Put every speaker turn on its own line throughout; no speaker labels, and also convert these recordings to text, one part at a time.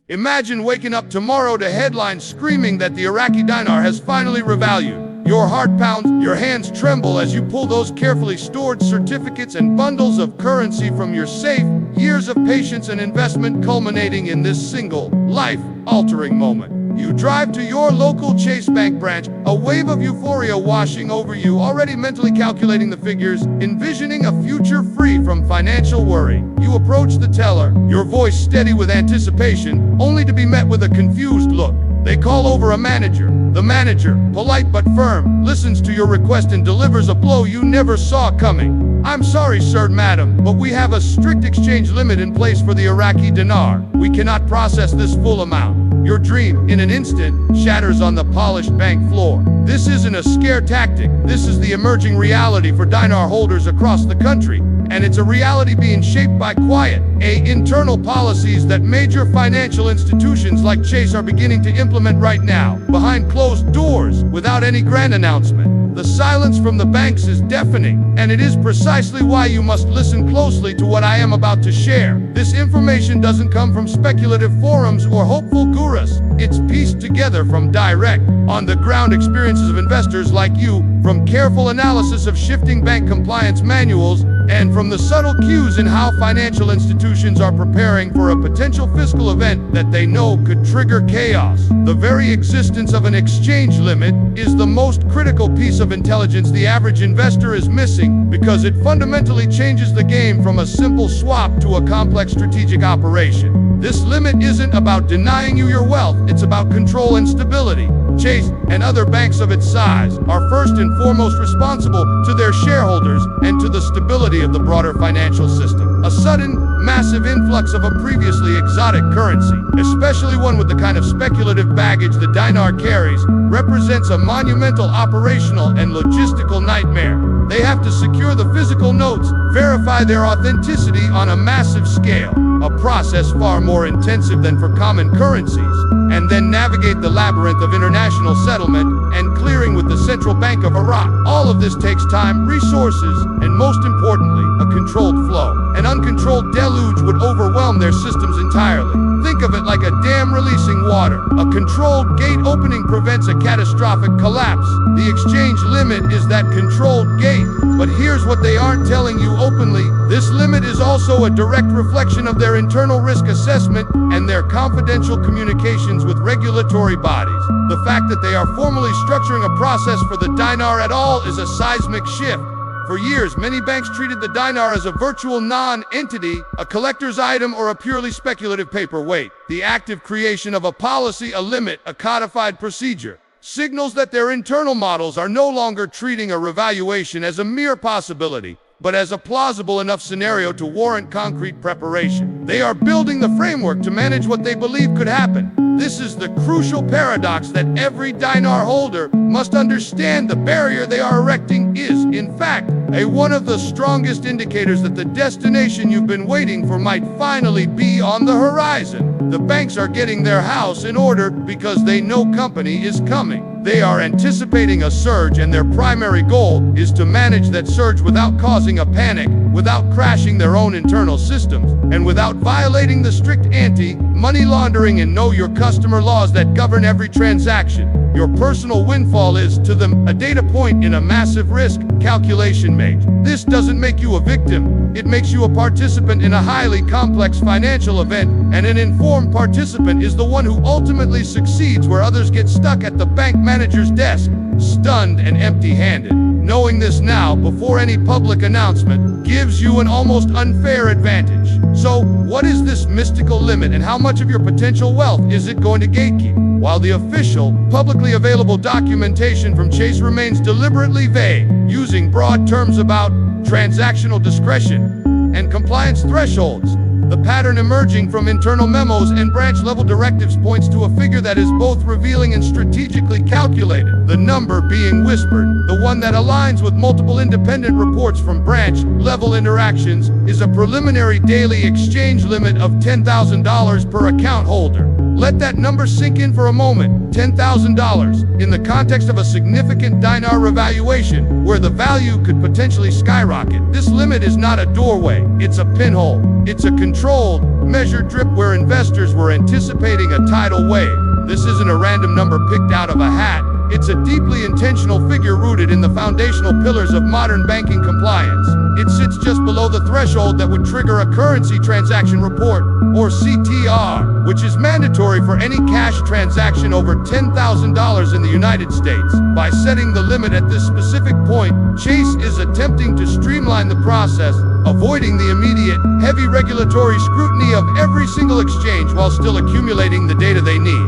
Imagine waking up tomorrow to headlines screaming that the Iraqi dinar has finally revalued. Your heart pounds, your hands tremble as you pull those carefully stored certificates and bundles of currency from your safe, years of patience and investment culminating in this single, life-altering moment. You drive to your local Chase Bank branch, a wave of euphoria washing over you, already mentally calculating the figures, envisioning a future free from financial worry. You approach the teller, your voice steady with anticipation, only to be met with a confused look. They call over a manager. The manager, polite but firm, listens to your request and delivers a blow you never saw coming. "I'm sorry, sir, madam, but we have a strict exchange limit in place for the Iraqi dinar. We cannot process this full amount." Your dream, in an instant, shatters on the polished bank floor. This isn't a scare tactic. This is the emerging reality for dinar holders across the country. And it's a reality being shaped by quiet, internal policies that major financial institutions like Chase are beginning to implement right now, behind closed doors, without any grand announcement. The silence from the banks is deafening, and it is precisely why you must listen closely to what I am about to share. This information doesn't come from speculative forums or hopeful gurus. It's pieced together from direct, on-the-ground experiences of investors like you, from careful analysis of shifting bank compliance manuals, and from the subtle cues in how financial institutions are preparing for a potential fiscal event that they know could trigger chaos. The very existence of an exchange limit is the most critical piece of intelligence the average investor is missing, because it fundamentally changes the game from a simple swap to a complex strategic operation. This limit isn't about denying you your wealth, it's about control and stability. Chase and other banks of its size are first and foremost responsible to their shareholders and to the stability of the broader financial system. A sudden, massive influx of a previously exotic currency, especially one with the kind of speculative baggage the dinar carries, represents a monumental operational and logistical nightmare. They have to secure the physical notes, verify their authenticity on a massive scale, a process far more intensive than for common currencies, and then navigate the labyrinth of international settlement and clearing with the Central Bank of Iraq. All of this takes time, resources, and most importantly, a controlled flow. An uncontrolled deluge would overwhelm their systems entirely. Think of it like a dam releasing water. A controlled gate opening prevents a catastrophic collapse. The exchange limit is that controlled gate. But here's what they aren't telling you openly. This limit is also a direct reflection of their internal risk assessment and their confidential communications with regulatory bodies. The fact that they are formally structuring a process for the dinar at all is a seismic shift. For years, many banks treated the dinar as a virtual non-entity, a collector's item, or a purely speculative paperweight. The active creation of a policy, a limit, a codified procedure, signals that their internal models are no longer treating a revaluation as a mere possibility, but as a plausible enough scenario to warrant concrete preparation. They are building the framework to manage what they believe could happen. This is the crucial paradox that every dinar holder must understand. The barrier they are erecting is, in fact, one of the strongest indicators that the destination you've been waiting for might finally be on the horizon. The banks are getting their house in order because they know company is coming. They are anticipating a surge, and their primary goal is to manage that surge without causing a panic, without crashing their own internal systems, and without violating the strict anti-money laundering and know your customer laws that govern every transaction. Your personal windfall is, to them, a data point in a massive risk calculation maze. This doesn't make you a victim. It makes you a participant in a highly complex financial event, and an informed participant is the one who ultimately succeeds where others get stuck at the bank manager's desk, stunned and empty-handed. Knowing this now, before any public announcement, gives you an almost unfair advantage. So, what is this mystical limit, and how much of your potential wealth is it going to gatekeep? While the official, publicly available documentation from Chase remains deliberately vague, using broad terms about transactional discretion and compliance thresholds, the pattern emerging from internal memos and branch-level directives points to a figure that is both revealing and strategically calculated. The number being whispered, the one that aligns with multiple independent reports from branch-level interactions, is a preliminary daily exchange limit of $10,000 per account holder. Let that number sink in for a moment. $10,000 in the context of a significant dinar revaluation, where the value could potentially skyrocket. This limit is not a doorway, it's a pinhole. It's a controlled, measured drip where investors were anticipating a tidal wave. This isn't a random number picked out of a hat. It's a deeply intentional figure rooted in the foundational pillars of modern banking compliance. It sits just below the threshold that would trigger a currency transaction report, or CTR, which is mandatory for any cash transaction over $10,000 in the United States. By setting the limit at this specific point, Chase is attempting to streamline the process, avoiding the immediate, heavy regulatory scrutiny of every single exchange while still accumulating the data they need.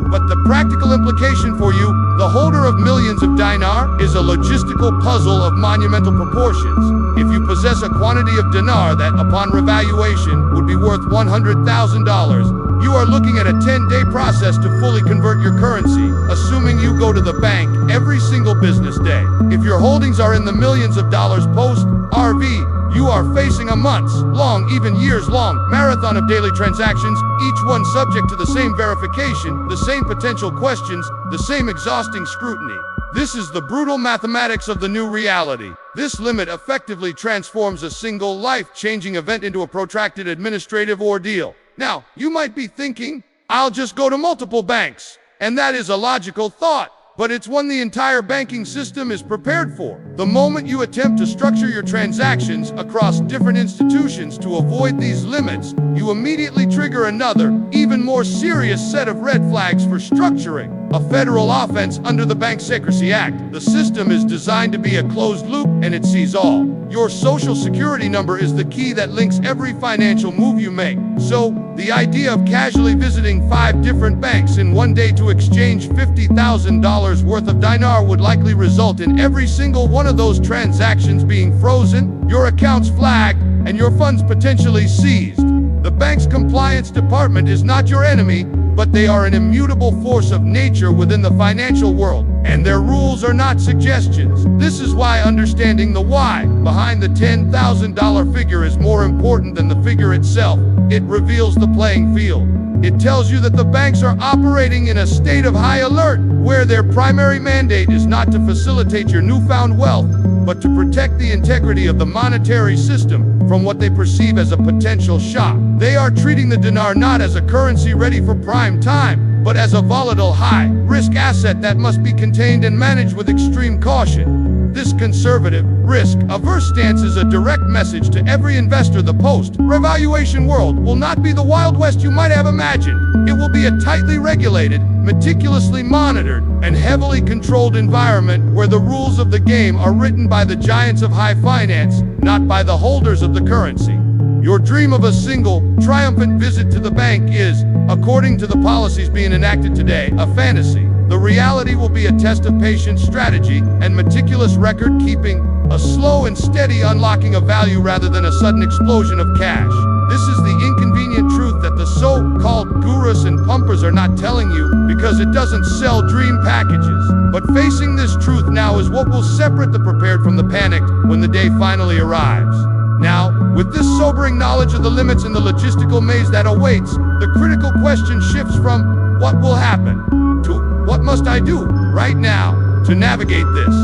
But the practical implication for you, the holder of millions of dinar, is a logistical puzzle of monumental proportions. If you possess a quantity of dinar that, upon revaluation, would be worth $100,000, you are looking at a 10-day process to fully convert your currency, assuming you go to the bank every single business day. If your holdings are in the millions of dollars post-RV, you are facing a months-long, even years-long, marathon of daily transactions, each one subject to the same verification, the same potential questions, the same exhausting scrutiny. This is the brutal mathematics of the new reality. This limit effectively transforms a single life-changing event into a protracted administrative ordeal. Now, you might be thinking, I'll just go to multiple banks. And that is a logical thought. But it's one the entire banking system is prepared for. The moment you attempt to structure your transactions across different institutions to avoid these limits, you immediately trigger another, even more serious set of red flags for structuring a federal offense under the Bank Secrecy Act. The system is designed to be a closed loop, and it sees all. Your social security number is the key that links every financial move you make. So, the idea of casually visiting 5 different banks in one day to exchange $50,000 worth of dinar would likely result in every single one of those transactions being frozen, your accounts flagged, and your funds potentially seized. The bank's compliance department is not your enemy, but they are an immutable force of nature within the financial world, and their rules are not suggestions. This is why understanding the why behind the $10,000 figure is more important than the figure itself. It reveals the playing field. It tells you that the banks are operating in a state of high alert, where their primary mandate is not to facilitate your newfound wealth, but to protect the integrity of the monetary system from what they perceive as a potential shock. They are treating the dinar not as a currency ready for prime time, but as a volatile, high-risk asset that must be contained and managed with extreme caution. This conservative, risk-averse stance is a direct message to every investor. The post-revaluation world will not be the Wild West you might have imagined. It will be a tightly regulated, meticulously monitored, and heavily controlled environment where the rules of the game are written by the giants of high finance, not by the holders of the currency. Your dream of a single, triumphant visit to the bank is, according to the policies being enacted today, a fantasy. The reality will be a test of patience, strategy, and meticulous record keeping, a slow and steady unlocking of value rather than a sudden explosion of cash. This is the inconvenient truth that the so-called gurus and pumpers are not telling you because it doesn't sell dream packages. But facing this truth now is what will separate the prepared from the panicked when the day finally arrives. Now, with this sobering knowledge of the limits in the logistical maze that awaits, the critical question shifts from what will happen to what must I do right now to navigate this.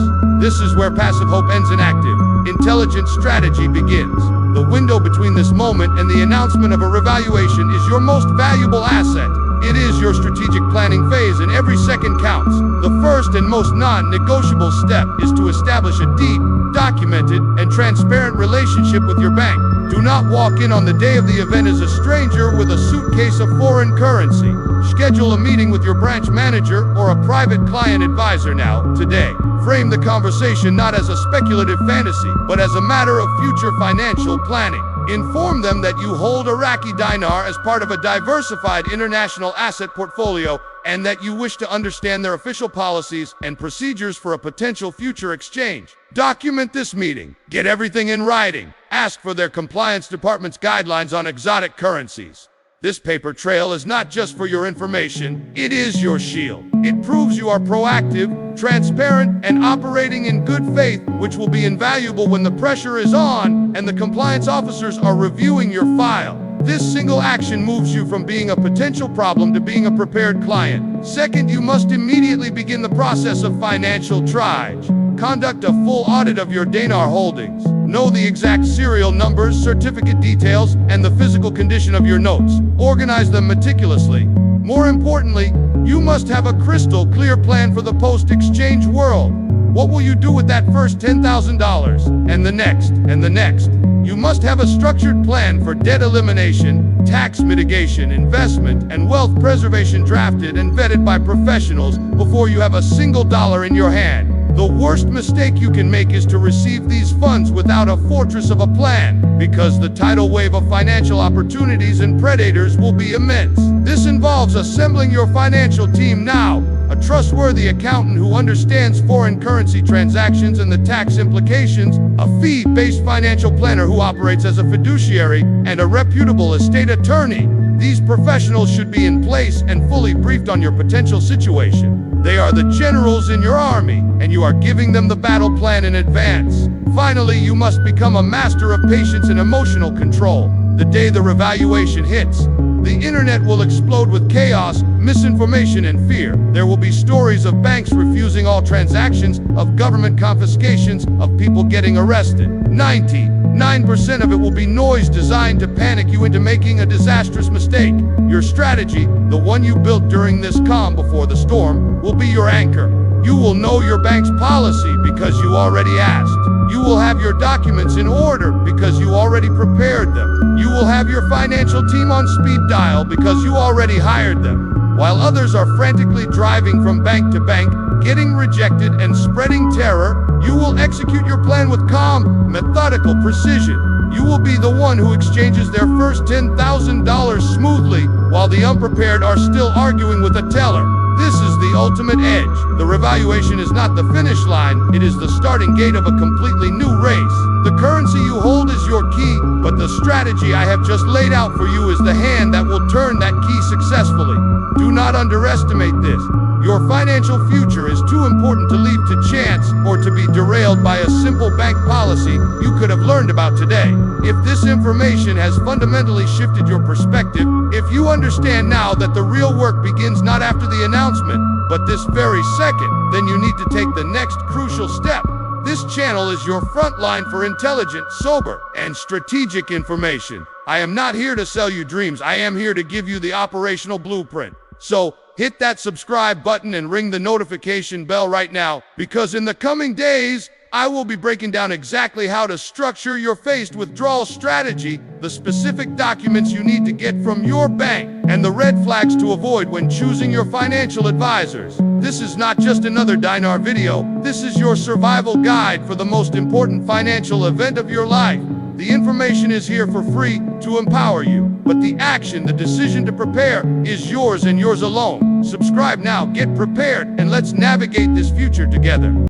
This is where passive hope ends and active, intelligent strategy begins. The window between this moment and the announcement of a revaluation is your most valuable asset. It is your strategic planning phase, and every second counts. The first and most non-negotiable step is to establish a deep, documented, and transparent relationship with your bank. Do not walk in on the day of the event as a stranger with a suitcase of foreign currency. Schedule a meeting with your branch manager or a private client advisor now, today. Frame the conversation not as a speculative fantasy, but as a matter of future financial planning. Inform them that you hold Iraqi Dinar as part of a diversified international asset portfolio and that you wish to understand their official policies and procedures for a potential future exchange. Document this meeting. Get everything in writing. Ask for their compliance department's guidelines on exotic currencies. This paper trail is not just for your information, it is your shield. It proves you are proactive, transparent, and operating in good faith, which will be invaluable when the pressure is on and the compliance officers are reviewing your file. This single action moves you from being a potential problem to being a prepared client. Second, you must immediately begin the process of financial triage. Conduct a full audit of your dinar holdings. Know the exact serial numbers, certificate details, and the physical condition of your notes. Organize them meticulously. More importantly, you must have a crystal clear plan for the post-exchange world. What will you do with that first $10,000? And the next, and the next. You must have a structured plan for debt elimination, tax mitigation, investment, and wealth preservation drafted and vetted by professionals before you have a single dollar in your hand. The worst mistake you can make is to receive these funds without a fortress of a plan, because the tidal wave of financial opportunities and predators will be immense. This involves assembling your financial team now, a trustworthy accountant who understands foreign currency transactions and the tax implications, a fee-based financial planner who operates as a fiduciary, and a reputable estate attorney. These professionals should be in place and fully briefed on your potential situation. They are the generals in your army, and you are giving them the battle plan in advance. Finally, you must become a master of patience and emotional control. The day the revaluation hits, the internet will explode with chaos, misinformation, and fear. There will be stories of banks refusing all transactions, of government confiscations, of people getting arrested. 99% of it will be noise designed to panic you into making a disastrous mistake. Your strategy, the one you built during this calm before the storm, will be your anchor. You will know your bank's policy because you already asked. You will have your documents in order because you already prepared them. You will have your financial team on speed dial because you already hired them. While others are frantically driving from bank to bank, getting rejected and spreading terror, you will execute your plan with calm, methodical precision. You will be the one who exchanges their first $10,000 smoothly while the unprepared are still arguing with a teller. This is the ultimate edge. The revaluation is not the finish line, it is the starting gate of a completely new race. The currency you hold is your key, but the strategy I have just laid out for you is the hand that will turn that key successfully. Do not underestimate this. Your financial future is too important to leave to chance or to be derailed by a simple bank policy you could have learned about today. If this information has fundamentally shifted your perspective, if you understand now that the real work begins not after the announcement, but this very second, then you need to take the next crucial step. This channel is your front line for intelligent, sober, and strategic information. I am not here to sell you dreams. I am here to give you the operational blueprint. So, hit that subscribe button and ring the notification bell right now, because in the coming days, I will be breaking down exactly how to structure your phased withdrawal strategy, the specific documents you need to get from your bank, and the red flags to avoid when choosing your financial advisors. This is not just another Dinar video, this is your survival guide for the most important financial event of your life. The information is here for free to empower you, but the action, the decision to prepare, is yours and yours alone. Subscribe now, get prepared, and let's navigate this future together.